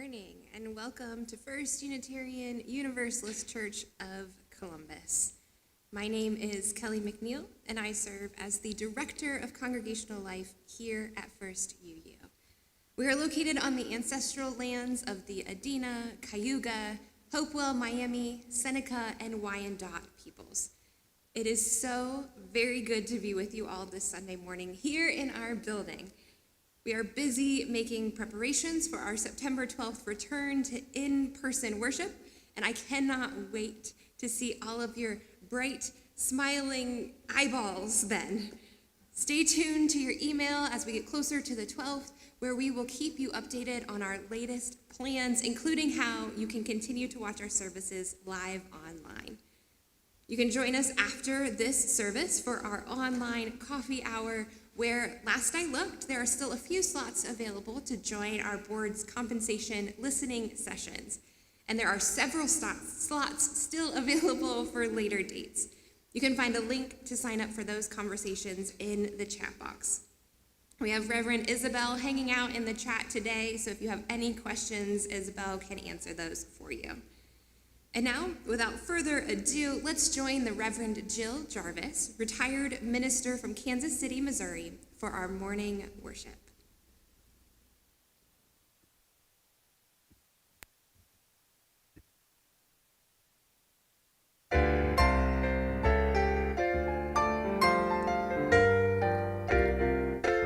morning and welcome to First Unitarian Universalist Church of Columbus. My name is Kelly McNeil and I serve as the Director of Congregational Life here at First UU. We are located on the ancestral lands of the Adena, Cayuga, Hopewell, Miami, Seneca, and Wyandot peoples. It is so very good to be with you all this Sunday morning here in our building. We are busy making preparations for our September 12th return to in-person worship, and I cannot wait to see all of your bright, smiling eyeballs then. Stay tuned to your email as we get closer to the 12th, where we will keep you updated on our latest plans, including how you can continue to watch our services live online. You can join us after this service for our online coffee hour, where last I looked, there are still a few slots available to join our board's compensation listening sessions. And there are several slots still available for later dates. You can find a link to sign up for those conversations in the chat box. We have Reverend Isabel hanging out in the chat today, so if you have any questions, Isabel can answer those for you. And now, without further ado, let's join the Reverend Jill Jarvis, retired minister from Kansas City, Missouri, for our morning worship.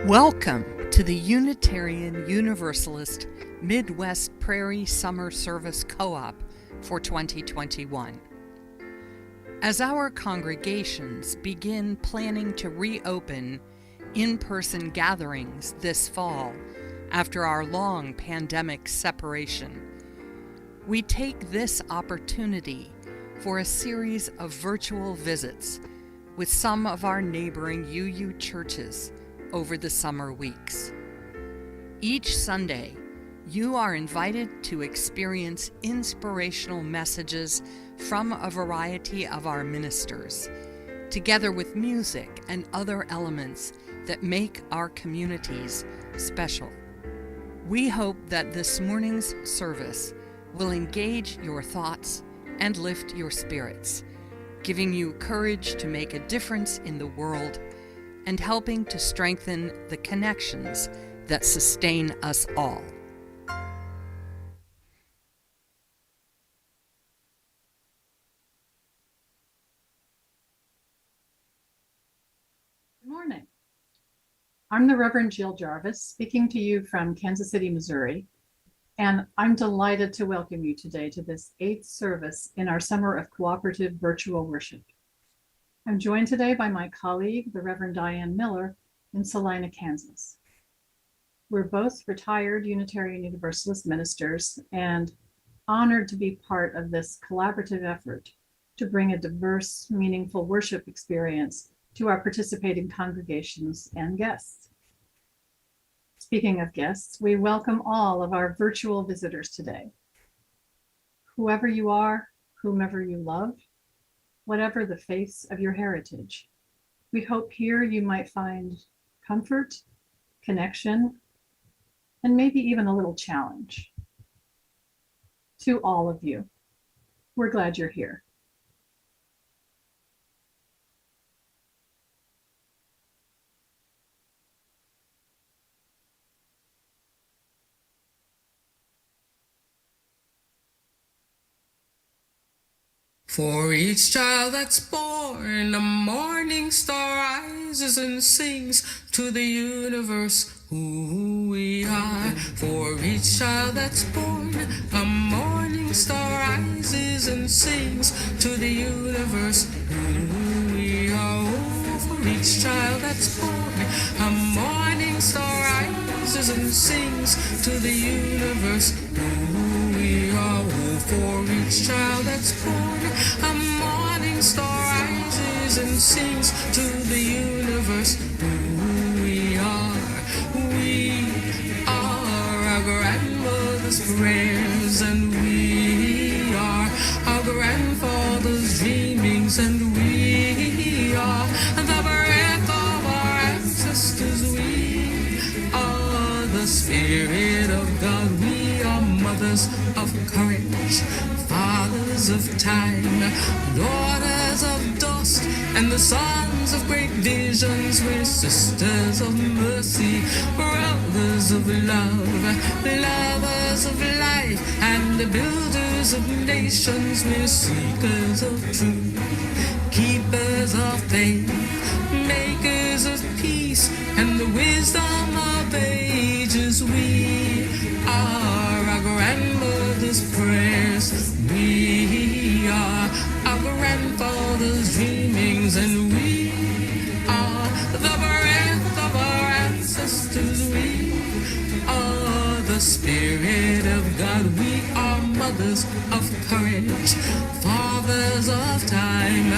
Welcome to the Unitarian Universalist Midwest Prairie Summer Service Co-op for 2021. As our congregations begin planning to reopen in-person gatherings this fall after our long pandemic separation, we take this opportunity for a series of virtual visits with some of our neighboring UU churches over the summer weeks. Each Sunday, you are invited to experience inspirational messages from a variety of our ministers, together with music and other elements that make our communities special. We hope that this morning's service will engage your thoughts and lift your spirits, giving you courage to make a difference in the world and helping to strengthen the connections that sustain us all. Good morning. I'm the Reverend Jill Jarvis, speaking to you from Kansas City, Missouri, and I'm delighted to welcome you today to this 8th service in our Summer of Cooperative Virtual Worship. I'm joined today by my colleague, the Reverend Diane Miller, in Salina, Kansas. We're both retired Unitarian Universalist ministers and honored to be part of this collaborative effort to bring a diverse, meaningful worship experience to our participating congregations and guests. Speaking of guests, we welcome all of our virtual visitors today. Whoever you are, whomever you love, whatever the faith of your heritage, we hope here you might find comfort, connection, and maybe even a little challenge. To all of you, we're glad you're here. For each child that's born, a morning star rises and sings to the universe who we are. For each child that's born, a morning star rises and sings to the universe who we are. Oh, for each child that's born, a morning star rises and sings to the universe who we are. Oh, for each child that's born, a morning star rises and sings to the universe who we are. We are our grandmother's prayers, and we are our grandfather's dreamings, and we are the breath of our ancestors. We are the Spirit of God. We are Mother courage, fathers of time, daughters of dust, and the sons of great visions. We're sisters of mercy, brothers of love, lovers of life, and the builders of nations. We're seekers of truth, keepers of faith, makers of peace, and the wisdom of ages. We are our grandmother's prayers. We are our grandfather's dreamings, and we are the breath of our ancestors. We are the Spirit of God. We are mothers of courage, fathers of time,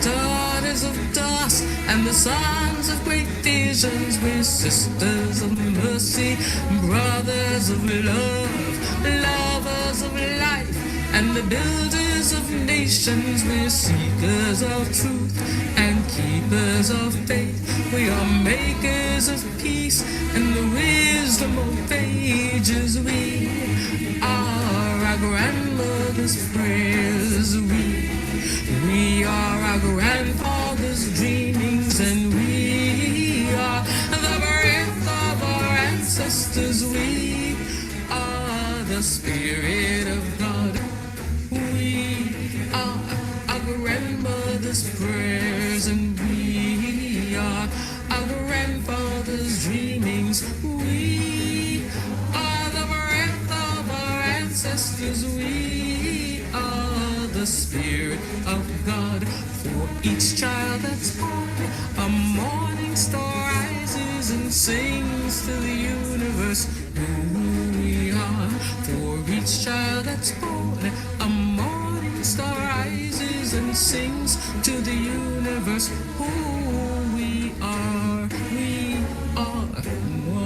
daughters of dust, and the sons of great visions. We're sisters of mercy, brothers of love, lovers of life, and the builders of nations. We're seekers of truth and keepers of faith. We are makers of peace and the wisdom of ages. We are our grandmother's prayers. We are our grandfather's dreamings, and we are the breath of our ancestors. We are the Spirit of God. We are our grandmother's prayers, and we are our grandfather's dreamings. We are the breath of our ancestors. We are the Spirit of God. For each child that's born, a morning star rises and sings to the universe who we are. For each child that's born, a morning star rises and sings to the universe who we are. We are one.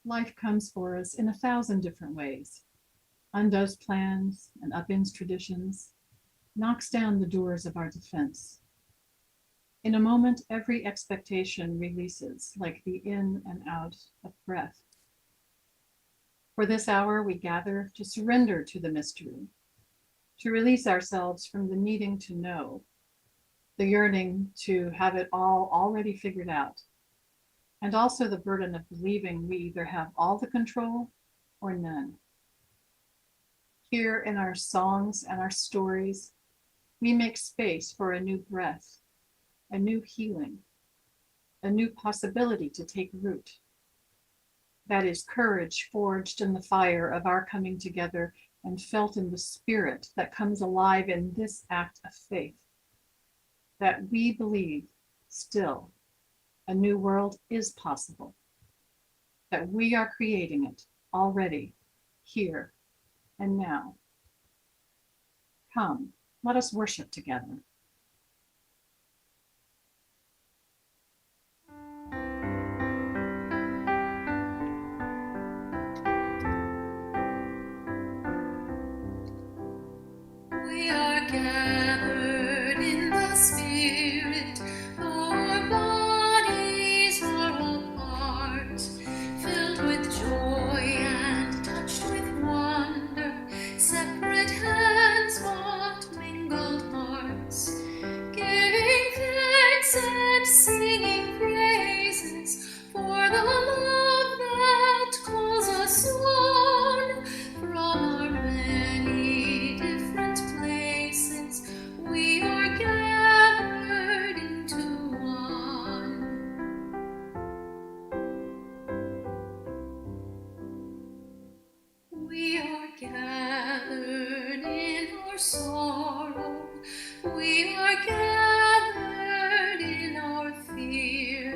Life comes for us in 1,000 different ways, undoes plans and upends traditions, knocks down the doors of our defense. In a moment, every expectation releases like the in and out of breath. For this hour, we gather to surrender to the mystery, to release ourselves from the needing to know, the yearning to have it all already figured out, and also the burden of believing we either have all the control or none. Here in our songs and our stories, we make space for a new breath, a new healing, a new possibility to take root. That is courage forged in the fire of our coming together and felt in the spirit that comes alive in this act of faith, that we believe still a new world is possible, that we are creating it already, here and now. Come, let us worship together. We are gathered in the Spirit, our bodies are apart, filled with joy and touched with wonder, separate hands but mingled hearts, giving thanks and singing praises for the love that calls us on from our many different places. We are gathered into one. We are gathered in our sorrow. We are gathered in our fear,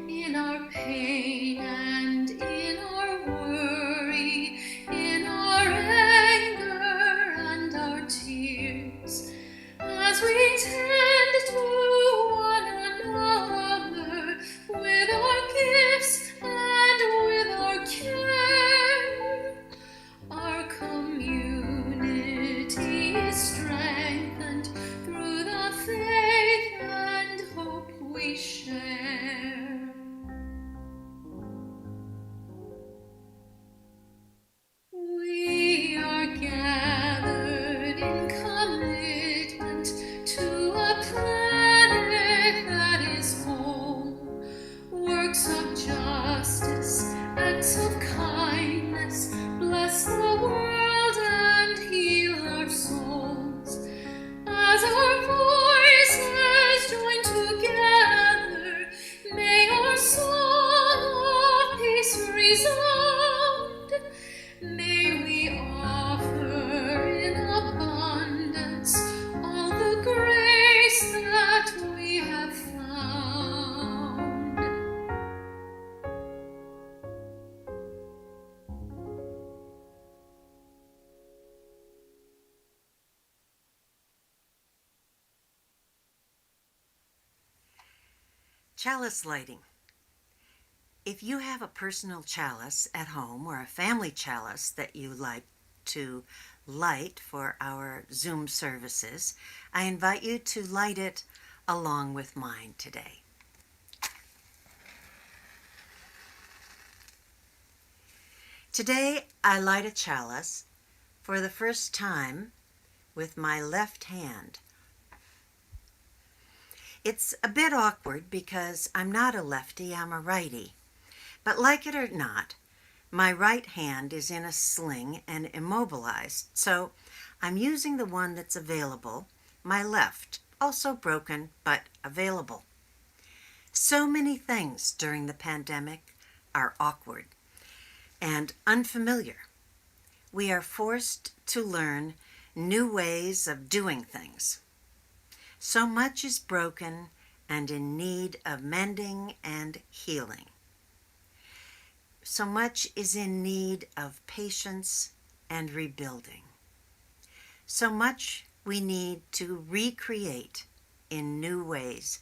in our pain and in our worry, in our anger and our tears, as we tend to one another with our gifts and with our care, our Chalice lighting. If you have a personal chalice at home or a family chalice that you like to light for our Zoom services, I invite you to light it along with mine today. Today I light a chalice for the first time with my left hand. It's a bit awkward because I'm not a lefty, I'm a righty. But like it or not, my right hand is in a sling and immobilized, so I'm using the one that's available, my left, also broken but available. So many things during the pandemic are awkward and unfamiliar. We are forced to learn new ways of doing things. So much is broken and in need of mending and healing. So much is in need of patience and rebuilding. So much we need to recreate in new ways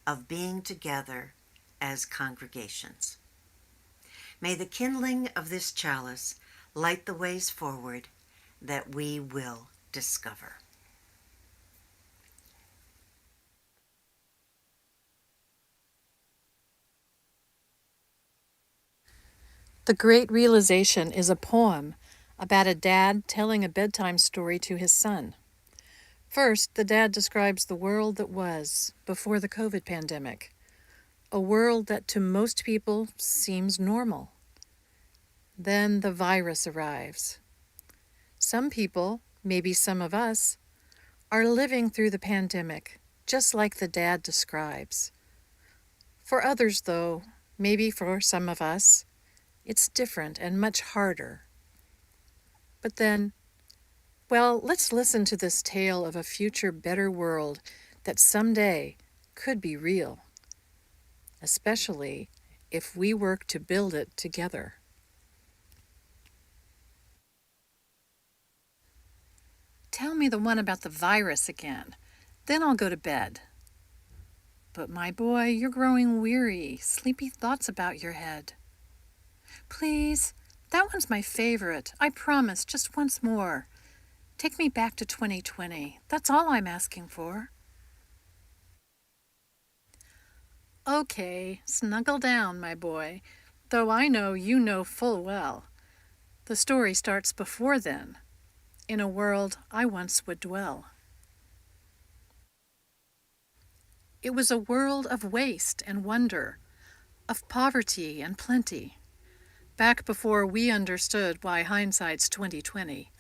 of being together as congregations. May the kindling of this chalice light the ways forward that we will discover. The Great Realization is a poem about a dad telling a bedtime story to his son. First, the dad describes the world that was before the COVID pandemic, a world that to most people seems normal. Then the virus arrives. Some people, maybe some of us, are living through the pandemic just like the dad describes. For others, though, maybe for some of us, it's different and much harder. But then, well, let's listen to this tale of a future better world that someday could be real, especially if we work to build it together. Tell me the one about the virus again, then I'll go to bed. But my boy, you're growing weary, sleepy thoughts about your head. Please, that one's my favorite. I promise, just once more. Take me back to 2020. That's all I'm asking for. Okay, snuggle down, my boy, though I know you know full well. The story starts before then, in a world I once would dwell. It was a world of waste and wonder, of poverty and plenty, back before we understood why hindsight's 2020.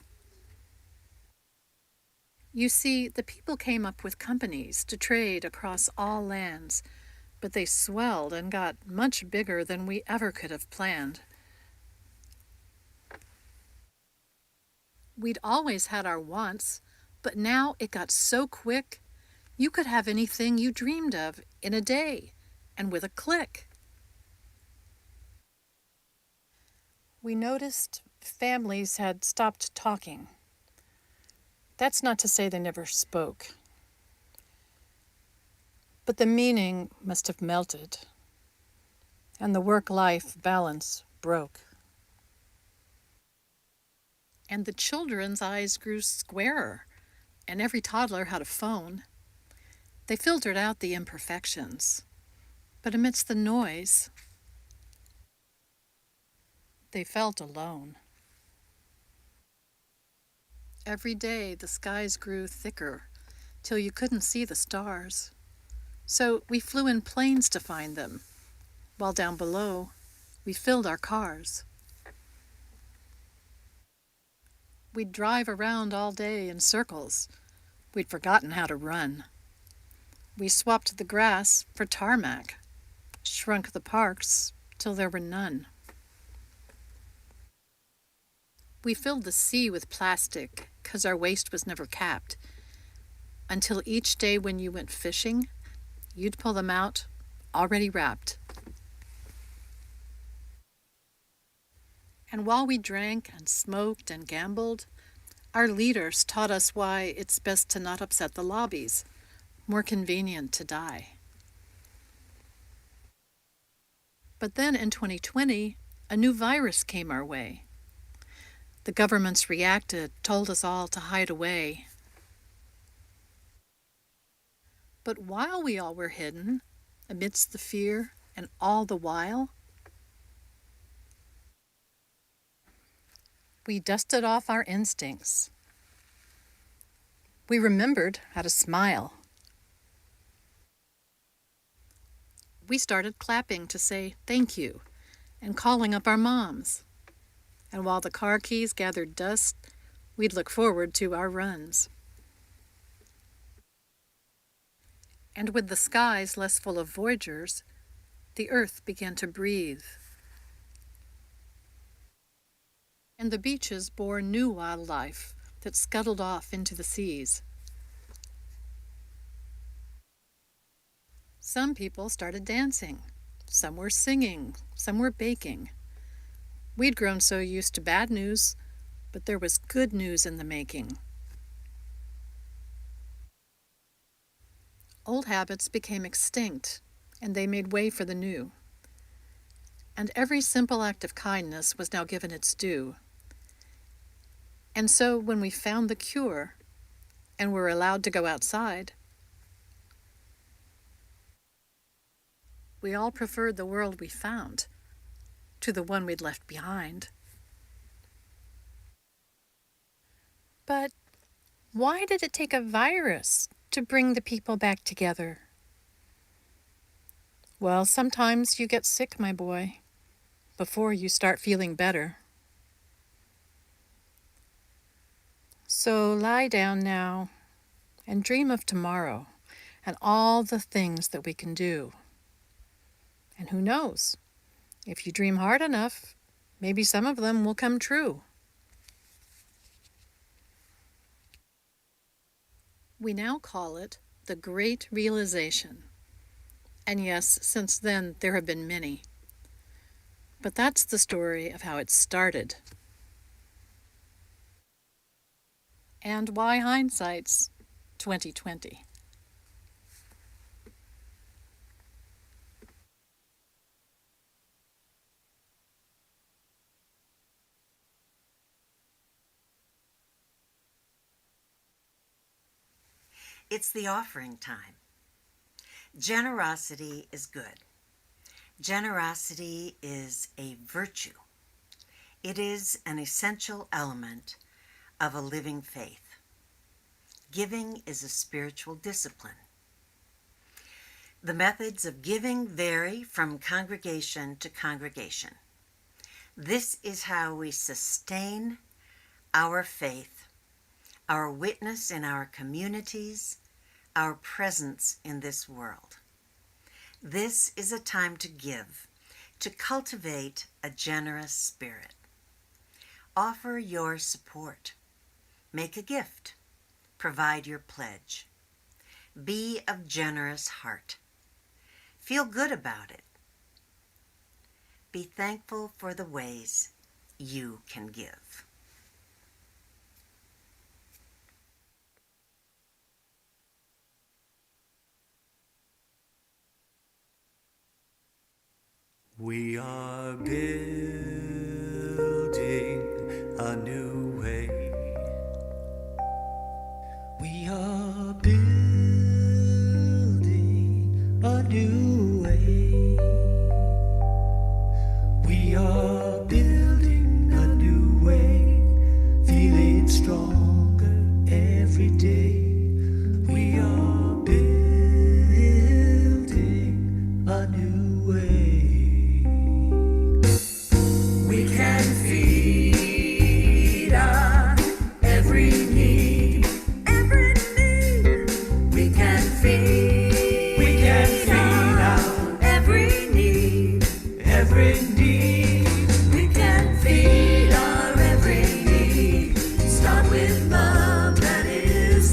You see, the people came up with companies to trade across all lands, but they swelled and got much bigger than we ever could have planned. We'd always had our wants, but now it got so quick, you could have anything you dreamed of in a day, and with a click. We noticed families had stopped talking. That's not to say they never spoke, but the meaning must have melted, and the work-life balance broke. And the children's eyes grew squarer, and every toddler had a phone. They filtered out the imperfections, but amidst the noise, they felt alone. Every day the skies grew thicker till you couldn't see the stars. So we flew in planes to find them, while down below we filled our cars. We'd drive around all day in circles. We'd forgotten how to run. We swapped the grass for tarmac, shrunk the parks till there were none. We filled the sea with plastic, 'cause our waste was never capped, until each day when you went fishing, you'd pull them out, already wrapped. And while we drank and smoked and gambled, our leaders taught us why it's best to not upset the lobbies, more convenient to die. But then in 2020, a new virus came our way. The governments reacted, told us all to hide away. But while we all were hidden, amidst the fear and all the while, we dusted off our instincts. We remembered how to smile. We started clapping to say thank you and calling up our moms. And while the car keys gathered dust, we'd look forward to our runs. And with the skies less full of voyagers, the earth began to breathe. And the beaches bore new wildlife that scuttled off into the seas. Some people started dancing, some were singing, some were baking. We'd grown so used to bad news, but there was good news in the making. Old habits became extinct, and they made way for the new. And every simple act of kindness was now given its due. And so when we found the cure, and were allowed to go outside, we all preferred the world we found to the one we'd left behind. But why did it take a virus to bring the people back together? Well, sometimes you get sick, my boy, before you start feeling better. So lie down now and dream of tomorrow and all the things that we can do. And who knows? If you dream hard enough, maybe some of them will come true. We now call it the Great Realization. And yes, since then there have been many. But that's the story of how it started. And why hindsight's 2020. It's the offering time. Generosity is good. Generosity is a virtue. It is an essential element of a living faith. Giving is a spiritual discipline. The methods of giving vary from congregation to congregation. This is how we sustain our faith, our witness in our communities, our presence in this world. This is a time to give, to cultivate a generous spirit. Offer your support. Make a gift. Provide your pledge. Be of generous heart. Feel good about it. Be thankful for the ways you can give. We are building a new way. We are building a new way. We are building a new way, feeling stronger every day. We are building a new way. We can feed our every need. Every need. We can feed our every need. Every need. We can feed our every need. Start with love, that is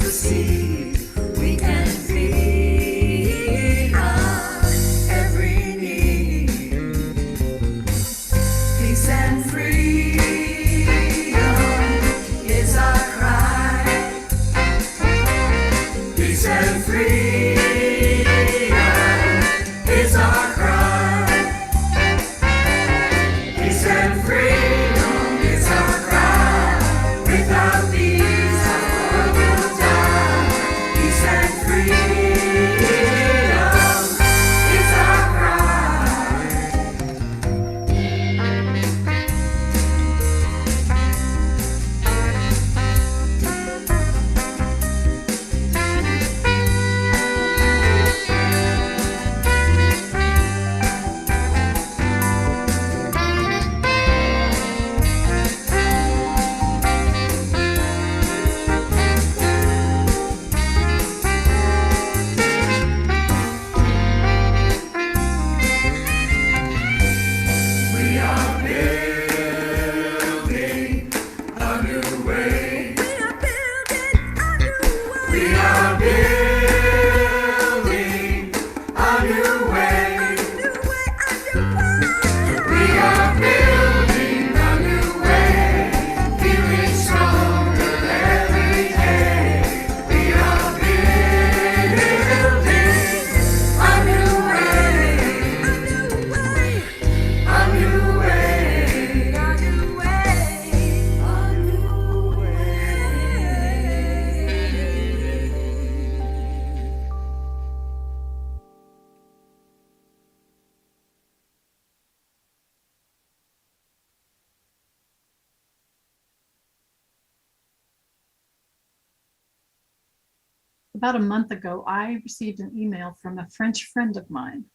About a month ago, I received an email from a French friend of mine.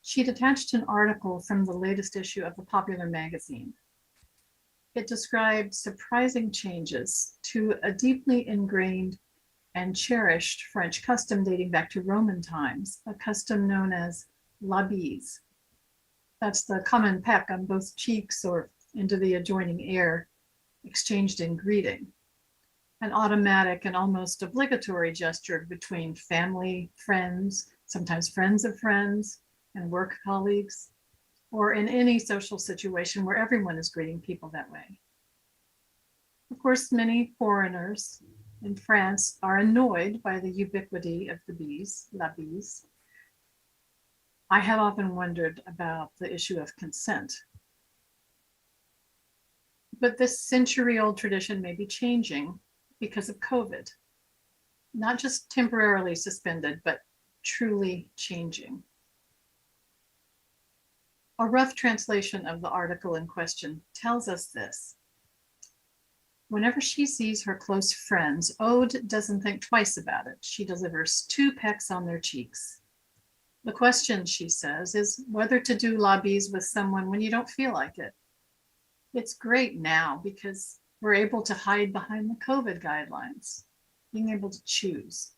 She'd attached an article from the latest issue of the Popular magazine. It described surprising changes to a deeply ingrained and cherished French custom dating back to Roman times, a custom known as la bise. That's the common peck on both cheeks or into the adjoining air, exchanged in greeting. An automatic and almost obligatory gesture between family, friends, sometimes friends of friends, and work colleagues, or in any social situation where everyone is greeting people that way. Of course, many foreigners in France are annoyed by the ubiquity of the bise, la bise. I have often wondered about the issue of consent. But this century-old tradition may be changing because of COVID. Not just temporarily suspended, but truly changing. A rough translation of the article in question tells us this. Whenever she sees her close friends, Aude doesn't think twice about it. She delivers 2 pecks on their cheeks. The question, she says, is whether to do la bise with someone when you don't feel like it. It's great now because we're able to hide behind the COVID guidelines, being able to choose.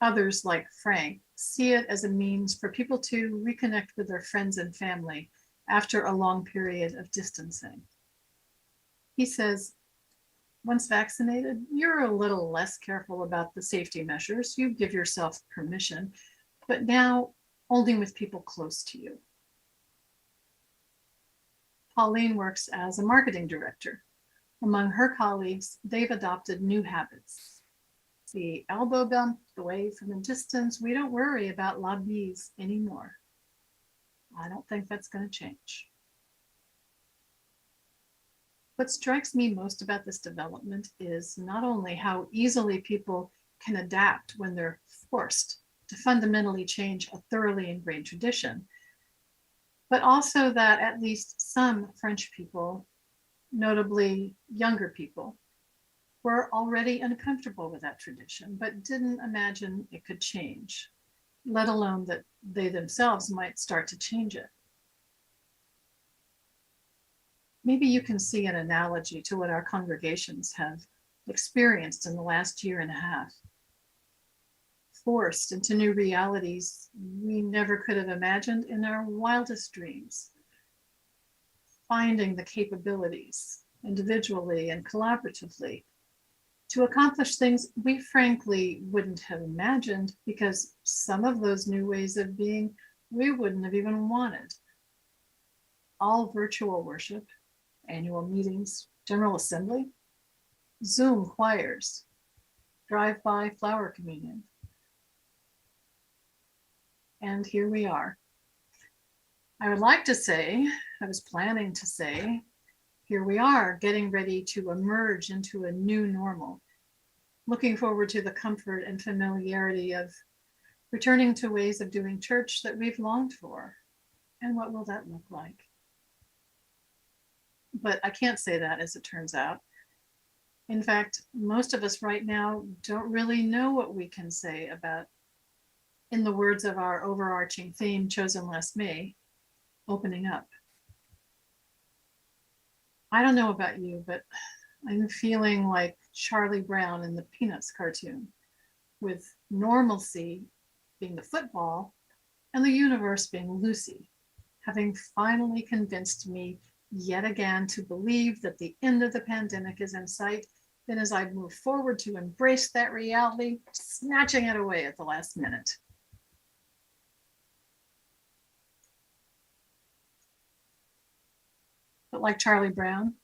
Others, like Frank, see it as a means for people to reconnect with their friends and family after a long period of distancing. He says, once vaccinated, you're a little less careful about the safety measures. You give yourself permission, but now only with people close to you. Pauline works as a marketing director. Among her colleagues, they've adopted new habits. The elbow bump, the wave from a distance, we don't worry about la bise anymore. I don't think that's going to change. What strikes me most about this development is not only how easily people can adapt when they're forced to fundamentally change a thoroughly ingrained tradition, but also that at least some French people, notably younger people, were already uncomfortable with that tradition, but didn't imagine it could change, let alone that they themselves might start to change it. Maybe you can see an analogy to what our congregations have experienced in the last year and a half. Forced into new realities we never could have imagined in our wildest dreams. Finding the capabilities, individually and collaboratively, to accomplish things we frankly wouldn't have imagined because some of those new ways of being we wouldn't have even wanted. All virtual worship, annual meetings, General Assembly, Zoom choirs, drive-by flower communion. And here we are. I would like to say, I was planning to say, here we are getting ready to emerge into a new normal. Looking forward to the comfort and familiarity of returning to ways of doing church that we've longed for. And what will that look like? But I can't say that, as it turns out. In fact, most of us right now don't really know what we can say about, in the words of our overarching theme chosen last May, opening up. I don't know about you, but I'm feeling like Charlie Brown in the Peanuts cartoon, with normalcy being the football and the universe being Lucy, having finally convinced me yet again to believe that the end of the pandemic is in sight. Then as I move forward to embrace that reality, snatching it away at the last minute. But like Charlie Brown,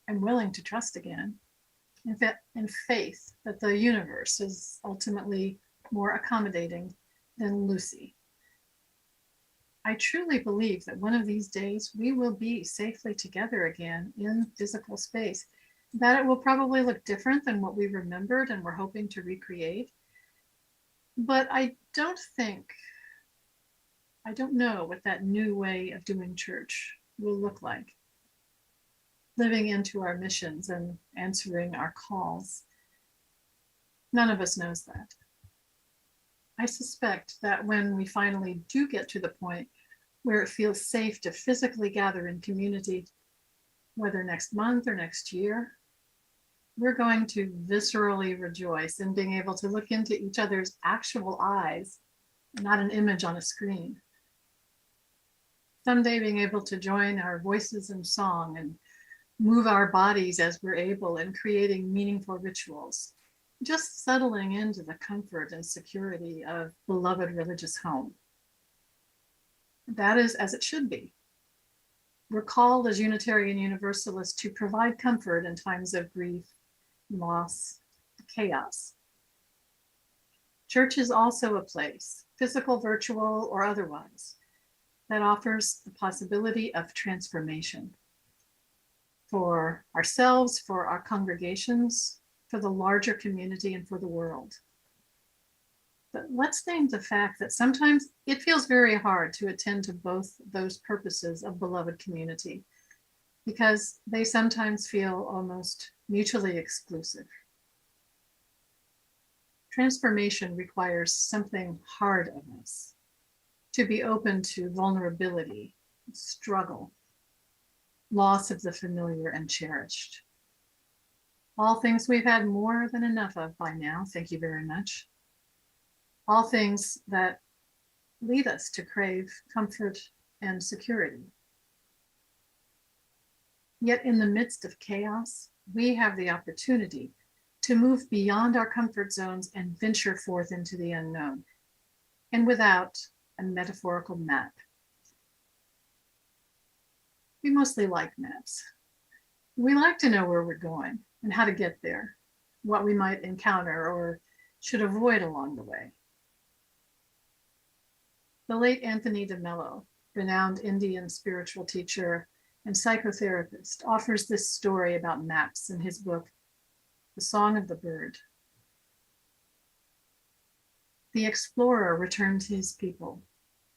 I'm willing to trust again in faith that the universe is ultimately more accommodating than Lucy. I truly believe that one of these days we will be safely together again in physical space, that it will probably look different than what we remembered and we're hoping to recreate. But I don't know what that new way of doing church will look like. Living into our missions and answering our calls. None of us knows that. I suspect that when we finally do get to the point where it feels safe to physically gather in community, whether next month or next year, we're going to viscerally rejoice in being able to look into each other's actual eyes, not an image on a screen. Someday being able to join our voices in song and move our bodies as we're able in creating meaningful rituals, just settling into the comfort and security of beloved religious home. That is as it should be. We're called as Unitarian Universalists to provide comfort in times of grief, loss, chaos. Church is also a place, physical, virtual, or otherwise, that offers the possibility of transformation for ourselves, for our congregations, for the larger community, and for the world. But let's name the fact that sometimes it feels very hard to attend to both those purposes of beloved community, because they sometimes feel almost mutually exclusive. Transformation requires something hard of us, to be open to vulnerability, struggle, loss of the familiar and cherished. All things we've had more than enough of by now, thank you very much. All things that lead us to crave comfort and security. Yet in the midst of chaos, we have the opportunity to move beyond our comfort zones and venture forth into the unknown, and without a metaphorical map. We mostly like maps. We like to know where we're going and how to get there, what we might encounter or should avoid along the way. The late Anthony de Mello, renowned Indian spiritual teacher and psychotherapist, offers this story about maps in his book, The Song of the Bird. The explorer returned to his people,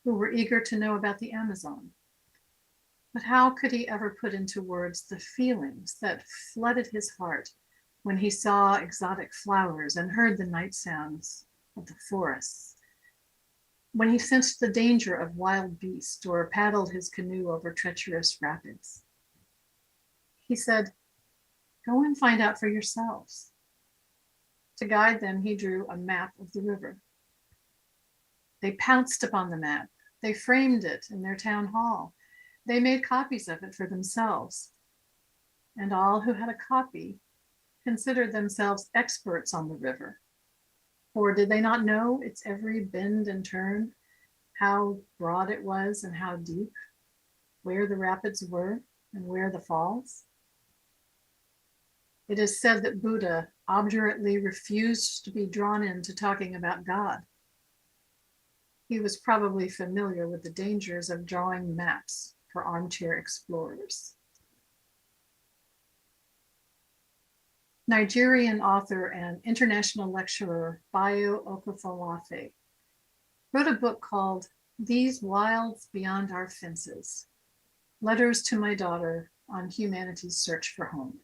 who were eager to know about the Amazon. But how could he ever put into words the feelings that flooded his heart when he saw exotic flowers and heard the night sounds of the forests, when he sensed the danger of wild beasts or paddled his canoe over treacherous rapids? He said, "Go and find out for yourselves." To guide them, he drew a map of the river. They pounced upon the map. They framed it in their town hall. They made copies of it for themselves. And all who had a copy considered themselves experts on the river. For did they not know its every bend and turn, how broad it was and how deep, where the rapids were and where the falls? It is said that Buddha obdurately refused to be drawn into talking about God. He was probably familiar with the dangers of drawing maps for armchair explorers. Nigerian author and international lecturer Bayo Okafalafe wrote a book called These Wilds Beyond Our Fences, Letters to My Daughter on Humanity's Search for Home.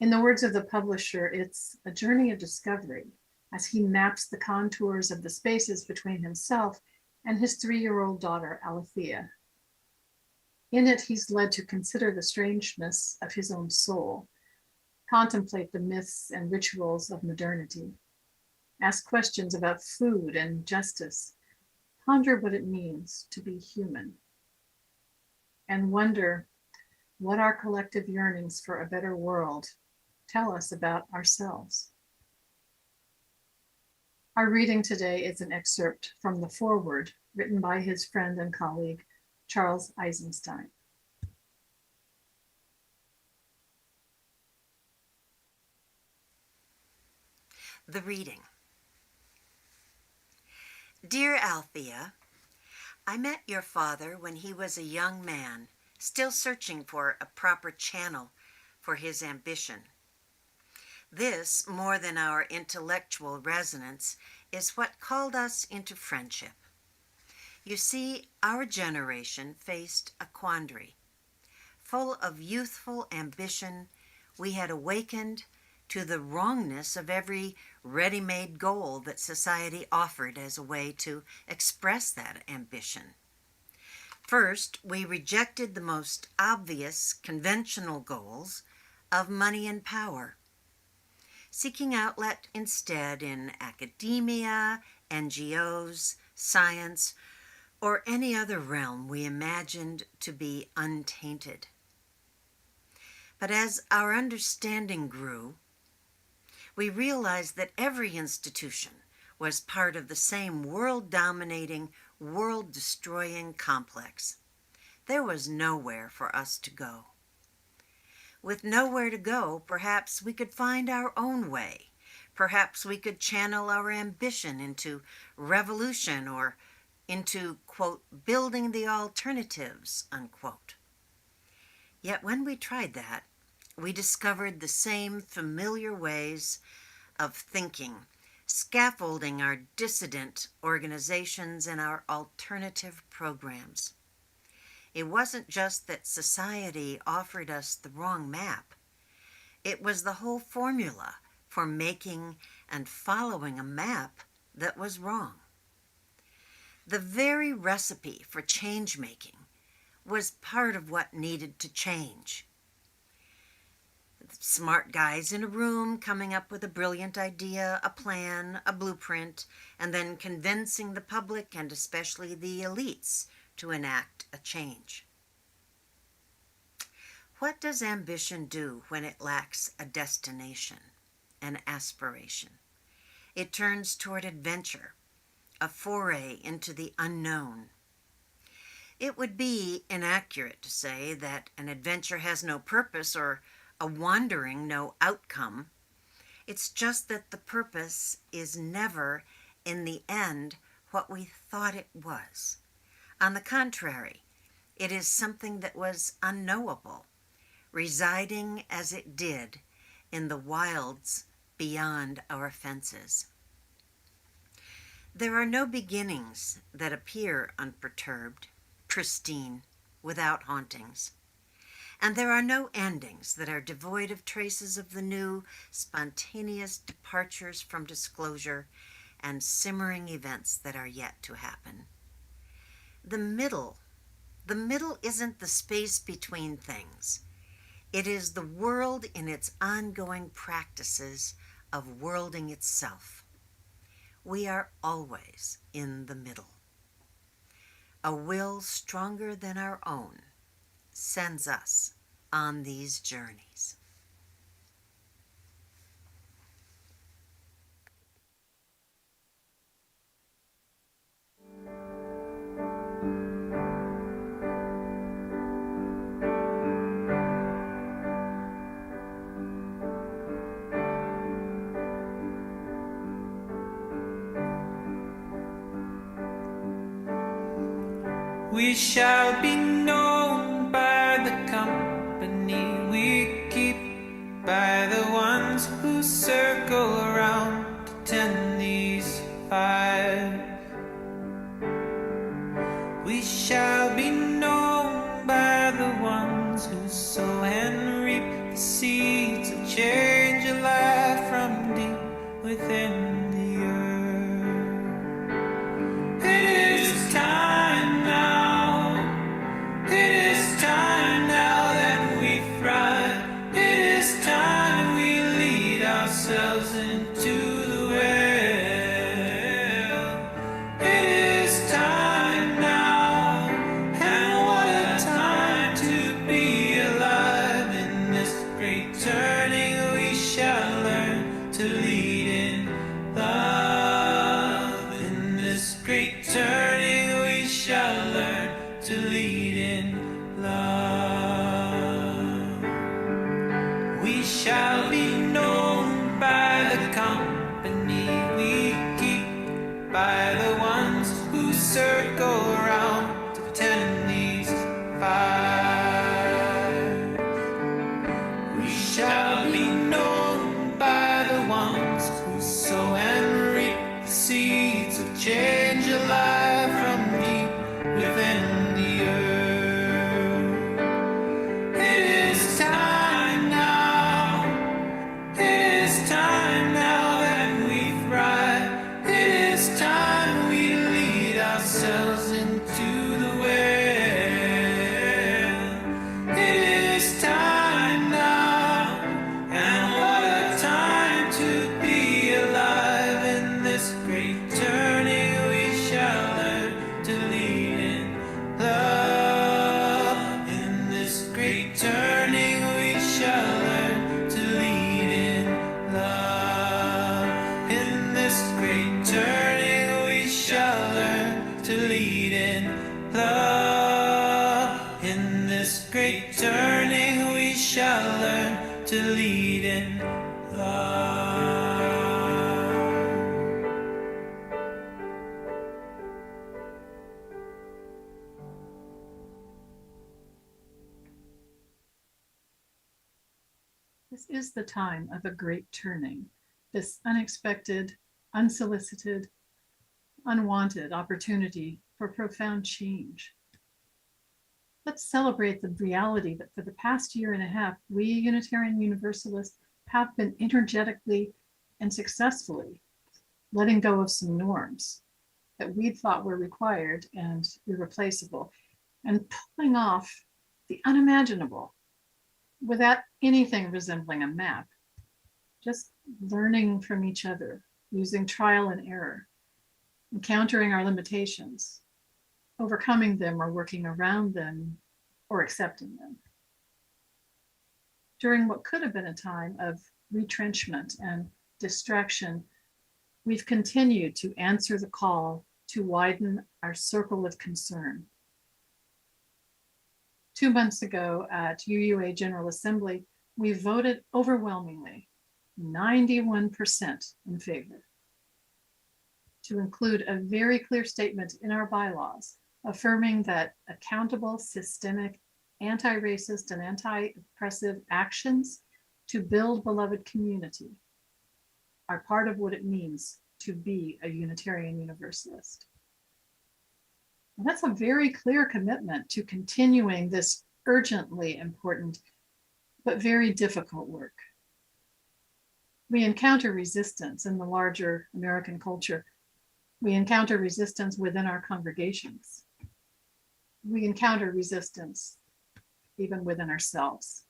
In the words of the publisher, it's a journey of discovery as he maps the contours of the spaces between himself and his 3-year-old daughter, Alethea. In it, he's led to consider the strangeness of his own soul, contemplate the myths and rituals of modernity, ask questions about food and justice, ponder what it means to be human, and wonder what our collective yearnings for a better world tell us about ourselves. Our reading today is an excerpt from the foreword written by his friend and colleague, Charles Eisenstein. The reading. Dear Althea, I met your father when he was a young man, still searching for a proper channel for his ambition. This, more than our intellectual resonance, is what called us into friendship. You see, our generation faced a quandary. Full of youthful ambition, we had awakened to the wrongness of every ready-made goal that society offered as a way to express that ambition. First, we rejected the most obvious conventional goals of money and power, seeking outlet instead in academia, NGOs, science, or any other realm we imagined to be untainted. But as our understanding grew, we realized that every institution was part of the same world-dominating, world-destroying complex. There was nowhere for us to go. With nowhere to go, perhaps we could find our own way. Perhaps we could channel our ambition into revolution or into, quote, building the alternatives, unquote. Yet when we tried that, we discovered the same familiar ways of thinking, scaffolding our dissident organizations and our alternative programs. It wasn't just that society offered us the wrong map. It was the whole formula for making and following a map that was wrong. The very recipe for change-making was part of what needed to change. Smart guys in a room coming up with a brilliant idea, a plan, a blueprint, and then convincing the public and especially the elites to enact a change. What does ambition do when it lacks a destination, an aspiration? It turns toward adventure, a foray into the unknown. It would be inaccurate to say that an adventure has no purpose or a wandering no outcome. It's just that the purpose is never, in the end, what we thought it was. On the contrary, it is something that was unknowable, residing as it did in the wilds beyond our fences. There are no beginnings that appear unperturbed, pristine, without hauntings. And there are no endings that are devoid of traces of the new, spontaneous departures from disclosure and simmering events that are yet to happen. The middle isn't the space between things. It is the world in its ongoing practices of worlding itself. We are always in the middle. A will stronger than our own sends us on these journeys. We shall be known by the company we keep, by the ones who circle around to tend these fires. We shall be known by the ones who sow and reap the seeds of change a life from deep within the earth. It is time now. It is time now that we thrive. It is time we lead ourselves into the well. It is time now, and what a time to be alive. In this great turning we shall learn to lead in love. In this great turning we shall learn to lead in love. We shall be known by the company we keep, by the ones who circle around to tend these fires. We shall be known by the ones who sow and reap the seeds of change alive from deep within the earth. It is time now. It is to lead in love. This is the time of a great turning, this unexpected, unsolicited, unwanted opportunity for profound change. Let's celebrate the reality that for the past year and a half, we Unitarian Universalists have been energetically and successfully letting go of some norms that we thought were required and irreplaceable, and pulling off the unimaginable without anything resembling a map, just learning from each other, using trial and error, encountering our limitations, overcoming them or working around them or accepting them. During what could have been a time of retrenchment and distraction, we've continued to answer the call to widen our circle of concern. 2 months ago at UUA General Assembly, we voted overwhelmingly, 91% in favor, to include a very clear statement in our bylaws affirming that accountable, systemic, anti-racist and anti-oppressive actions to build beloved community are part of what it means to be a Unitarian Universalist. And that's a very clear commitment to continuing this urgently important but very difficult work. We encounter resistance in the larger American culture. We encounter resistance within our congregations. We encounter resistance even within ourselves.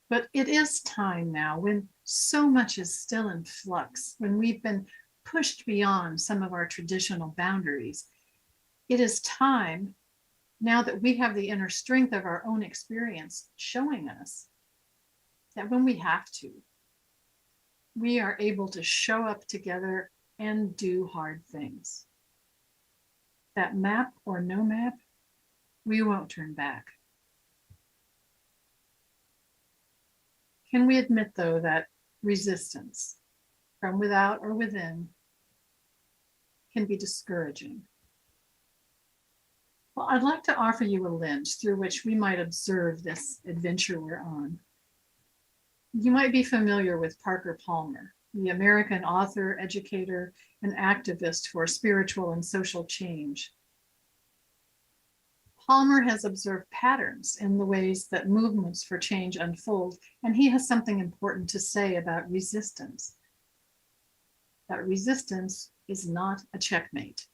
But it is time now, when so much is still in flux, when we've been pushed beyond some of our traditional boundaries, it is time, now that we have the inner strength of our own experience showing us that when we have to, we are able to show up together and do hard things. That map or no map, we won't turn back. Can we admit, though, that resistance from without or within can be discouraging? Well, I'd like to offer you a lens through which we might observe this adventure we're on. You might be familiar with Parker Palmer, the American author, educator, and activist for spiritual and social change. Palmer has observed patterns in the ways that movements for change unfold, and he has something important to say about resistance. That resistance is not a checkmate.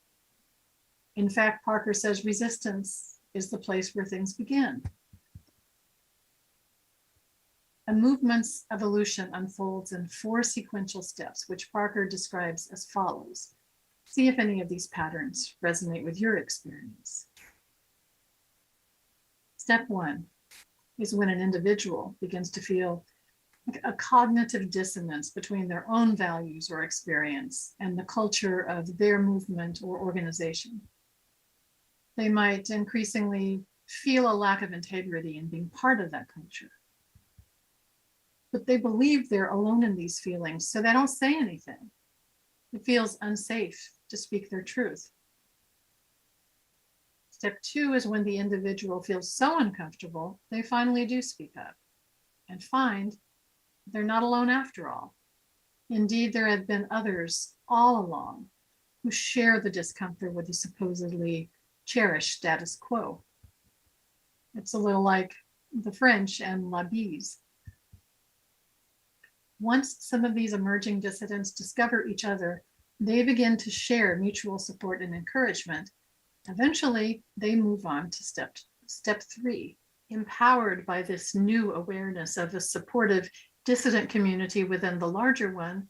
In fact, Parker says resistance is the place where things begin. A movement's evolution unfolds in 4 sequential steps, which Parker describes as follows. See if any of these patterns resonate with your experience. Step 1 is when an individual begins to feel a cognitive dissonance between their own values or experience and the culture of their movement or organization. They might increasingly feel a lack of integrity in being part of that culture. But they believe they're alone in these feelings, so they don't say anything. It feels unsafe to speak their truth. Step 2 is when the individual feels so uncomfortable, they finally do speak up and find they're not alone after all. Indeed, there have been others all along who share the discomfort with the supposedly cherished status quo. It's a little like the French and La Bise. Once some of these emerging dissidents discover each other, they begin to share mutual support and encouragement. Eventually, they move on to step 3. Empowered by this new awareness of a supportive dissident community within the larger one,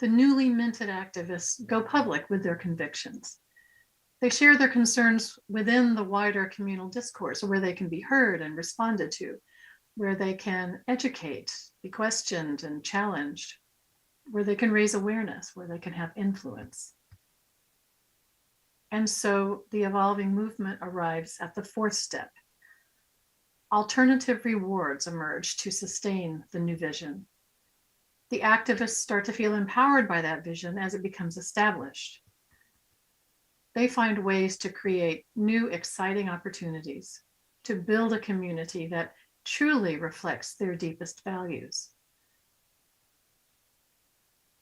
the newly minted activists go public with their convictions. They share their concerns within the wider communal discourse, where they can be heard and responded to, where they can educate, be questioned and challenged, where they can raise awareness, where they can have influence. And so the evolving movement arrives at the 4th step. Alternative rewards emerge to sustain the new vision. The activists start to feel empowered by that vision as it becomes established. They find ways to create new, exciting opportunities to build a community that truly reflects their deepest values.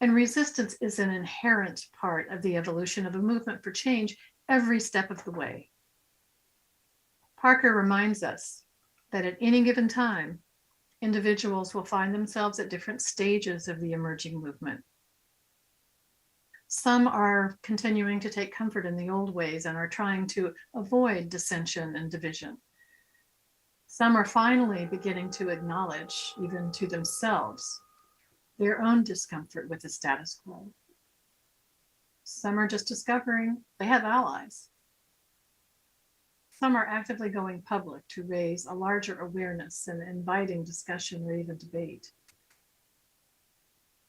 And resistance is an inherent part of the evolution of a movement for change every step of the way. Parker reminds us that at any given time, individuals will find themselves at different stages of the emerging movement. Some are continuing to take comfort in the old ways and are trying to avoid dissension and division. Some are finally beginning to acknowledge, even to themselves, their own discomfort with the status quo. Some are just discovering they have allies. Some are actively going public to raise a larger awareness and inviting discussion or even debate.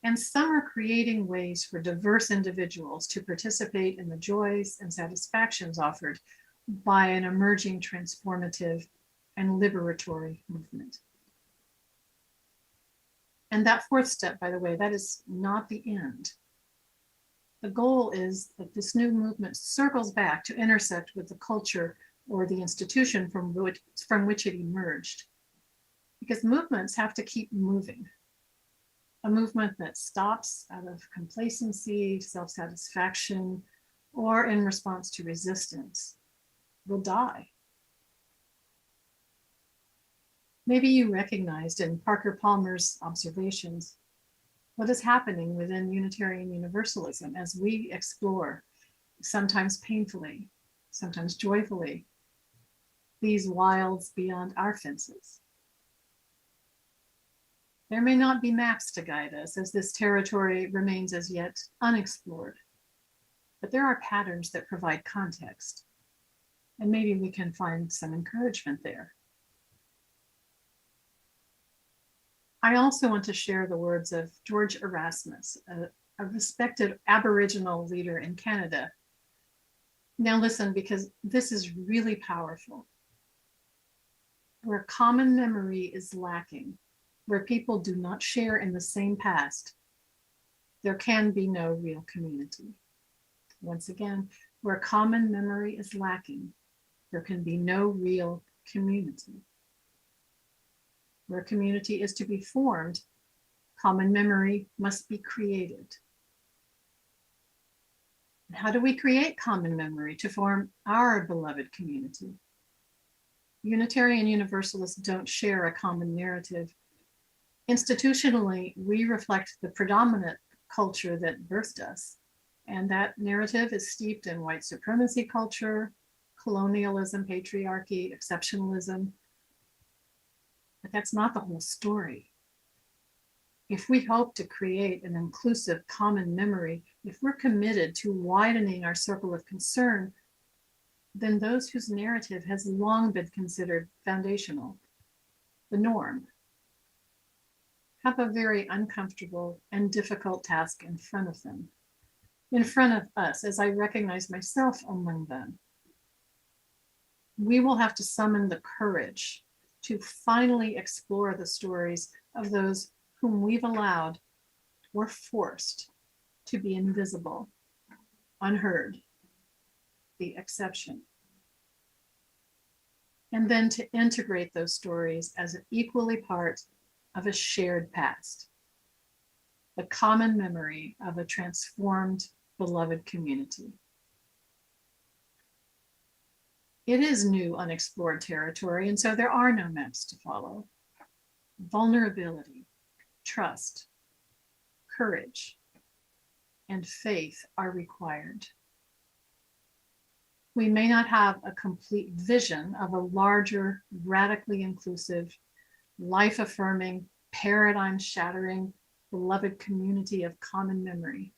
And some are creating ways for diverse individuals to participate in the joys and satisfactions offered by an emerging transformative and liberatory movement. And that fourth step, by the way, that is not the end. The goal is that this new movement circles back to intersect with the culture or the institution from which it emerged. Because movements have to keep moving. A movement that stops out of complacency, self-satisfaction, or in response to resistance will die. Maybe you recognized in Parker Palmer's observations what is happening within Unitarian Universalism as we explore, sometimes painfully, sometimes joyfully, these wilds beyond our fences. There may not be maps to guide us as this territory remains as yet unexplored, but there are patterns that provide context, and maybe we can find some encouragement there. I also want to share the words of George Erasmus, a respected Aboriginal leader in Canada. Now listen, because this is really powerful. Where common memory is lacking, where people do not share in the same past, there can be no real community. Once again, where common memory is lacking, there can be no real community. Where community is to be formed, common memory must be created. And how do we create common memory to form our beloved community? Unitarian Universalists don't share a common narrative. Institutionally, we reflect the predominant culture that birthed us, and that narrative is steeped in white supremacy culture, colonialism, patriarchy, exceptionalism. But that's not the whole story. If we hope to create an inclusive common memory, if we're committed to widening our circle of concern, then those whose narrative has long been considered foundational, the norm, have a very uncomfortable and difficult task in front of them, in front of us, as I recognize myself among them. We will have to summon the courage to finally explore the stories of those whom we've allowed or forced to be invisible, unheard, the exception. And then to integrate those stories as an equally part of a shared past, the common memory of a transformed, beloved community. It is new, unexplored territory, and so there are no maps to follow. Vulnerability, trust, courage, and faith are required. We may not have a complete vision of a larger, radically inclusive, life-affirming, paradigm-shattering, beloved community of common memory.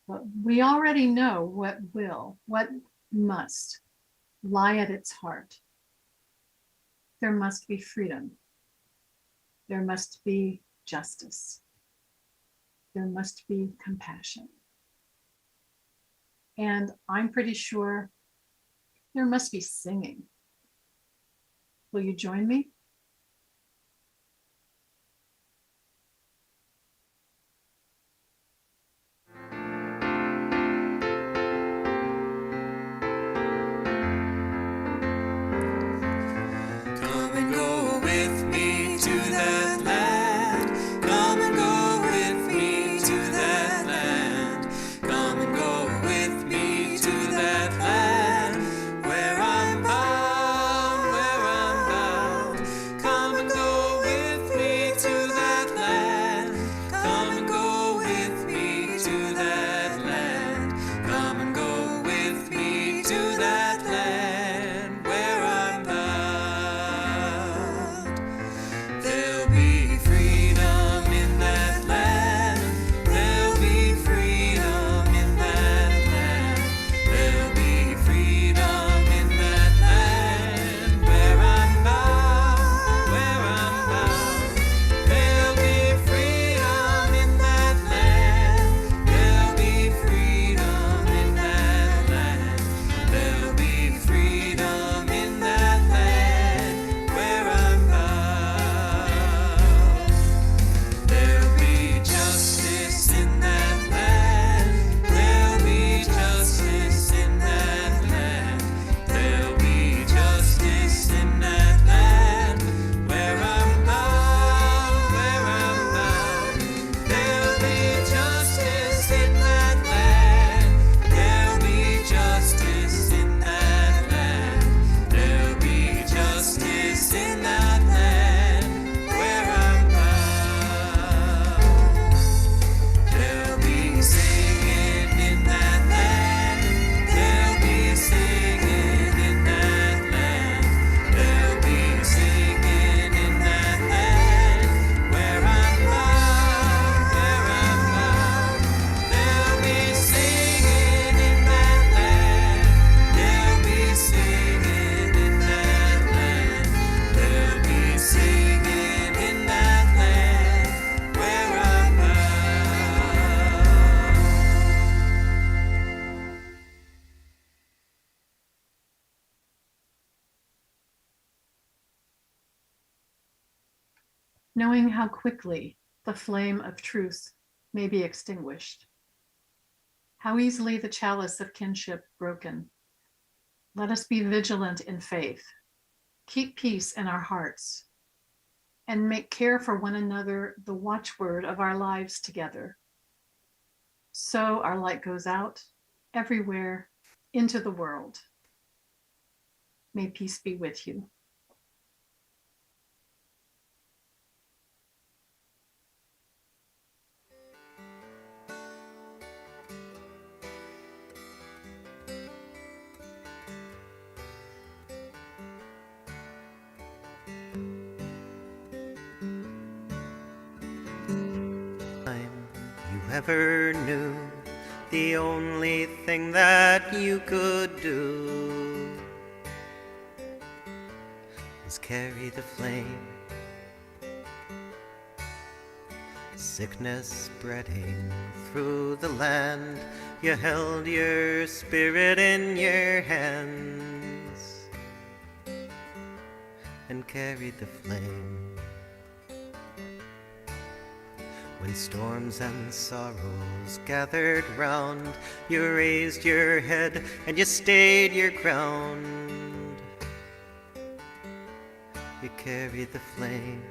But we already know what will, what must lie at its heart. There must be freedom. There must be justice. There must be compassion. And I'm pretty sure there must be singing. Will you join me? Come and go with me to that land. Come and go with me to that land. Come and go with me to that land where I'm bound, where I'm bound. Come and go with me to that land. Come and go with me to that land. Come and go with me to that land where I'm bound. There'll be freedom in that land. There'll be freedom in that land. There'll be freedom in that land where I'm bound, where I'm bound. There'll be freedom in that land. There'll be freedom in that land. There'll be freedom in that land where I'm bound. There'll be justice in that land. There'll be justice in that land. There'll be justice in that land where I'm bound, where I'm bound. There'll be justice in that land. There'll be justice in that land. There'll be justice in that land where I'm bound. There'll be singing in that land. There'll be singing in that land. There'll be singing in that land where I'm bound, where I'm bound. There'll be singing in that land. There'll be singing in that land. There'll be singing in that land where I'm bound. Knowing how quickly the flame of truth may be extinguished, how easily the chalice of kinship broken, let us be vigilant in faith, keep peace in our hearts, and make care for one another the watchword of our lives together. So our light goes out everywhere into the world. May peace be with you. Time you ever knew, the only thing that you could do was carry the flame. Sickness spreading through the land, you held your spirit in your hands and carried the flame. When storms and sorrows gathered round, you raised your head and you stayed your ground. You carried the flame.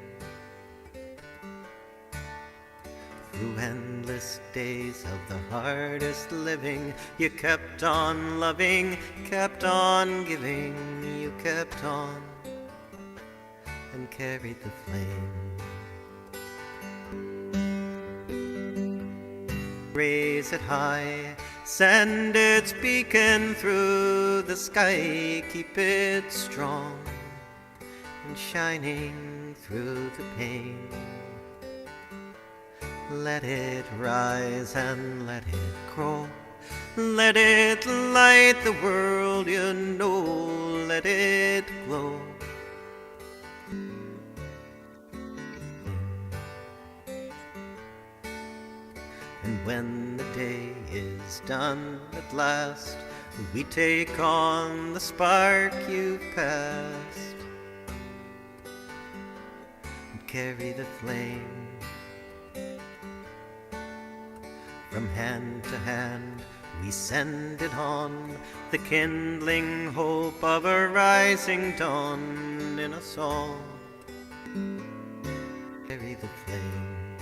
Through endless days of the hardest living, you kept on loving, kept on giving. You kept on and carried the flame. Raise it high, send its beacon through the sky, keep it strong and shining through the pain. Let it rise and let it grow, let it light the world you know, let it glow. And when the day is done at last, we take on the spark you've passed carry the flame. From hand to hand we send it on, the kindling hope of a rising dawn in a song. Carry the flame,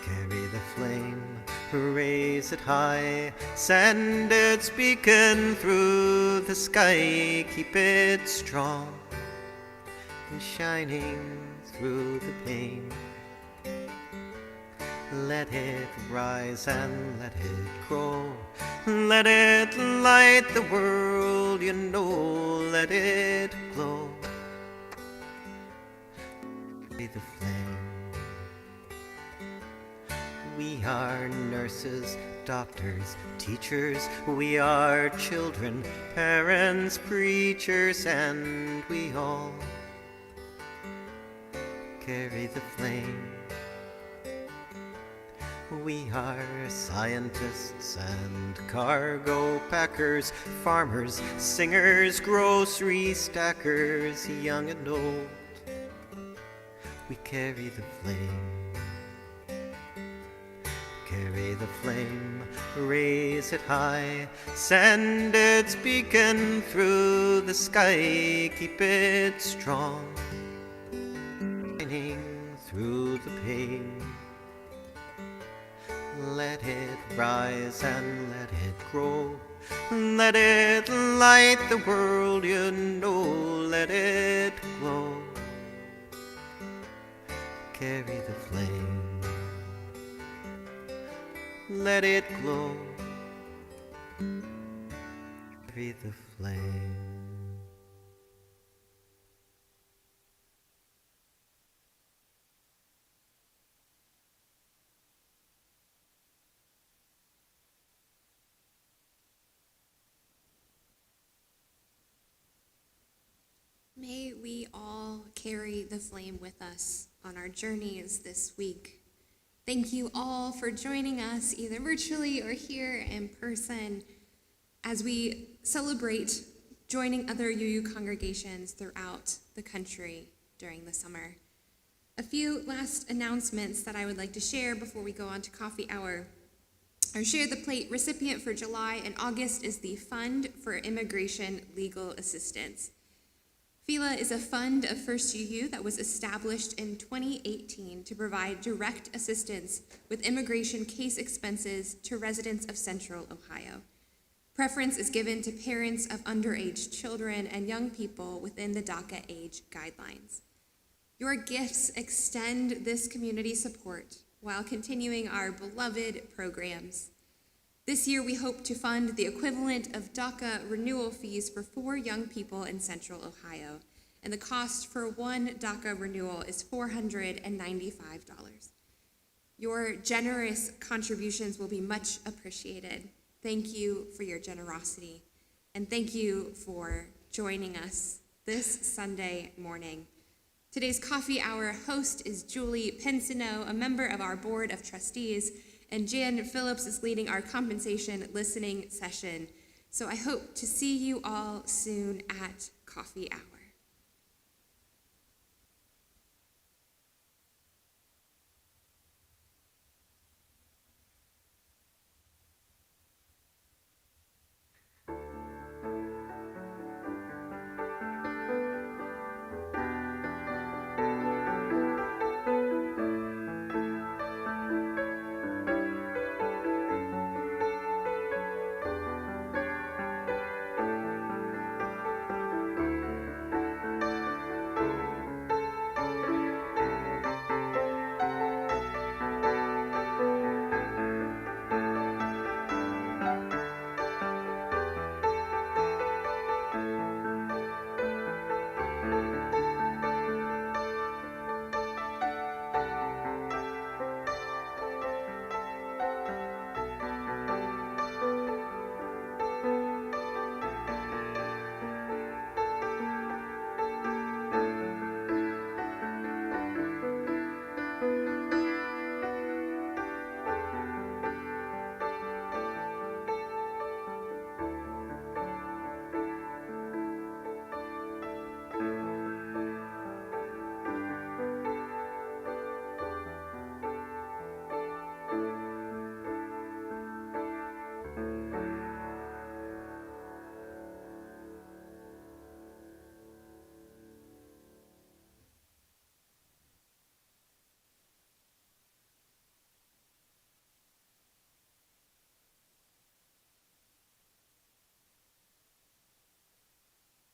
carry the flame, raise it high, send its beacon through the sky, keep it strong and shining through the pain. Let it rise and let it grow, let it light the world, you know, let it glow. Carry the flame. We are nurses, doctors, teachers, we are children, parents, preachers, and we all carry the flame. We are scientists and cargo packers, farmers, singers, grocery stackers, young and old. We carry the flame, carry the flame, raise it high, send its beacon through the sky, keep it strong, shining through the pain. Let it rise and let it grow, let it light the world, you know, let it glow. Carry the flame, let it glow. Carry the flame. May we all carry the flame with us on our journeys this week. Thank you all for joining us either virtually or here in person as we celebrate joining other UU congregations throughout the country during the summer. A few last announcements that I would like to share before we go on to coffee hour. Our Share the Plate recipient for July and August is the Fund for Immigration Legal Assistance. FILA is a fund of First UU that was established in 2018 to provide direct assistance with immigration case expenses to residents of Central Ohio. Preference is given to parents of underage children and young people within the DACA age guidelines. Your gifts extend this community support while continuing our beloved programs. This year, we hope to fund the equivalent of DACA renewal fees for 4 young people in Central Ohio, and the cost for one DACA renewal is $495. Your generous contributions will be much appreciated. Thank you for your generosity, and thank you for joining us this Sunday morning. Today's coffee hour host is Julie Pensino, a member of our Board of Trustees, and Jan Phillips is leading our compensation listening session. So I hope to see you all soon at coffee hour.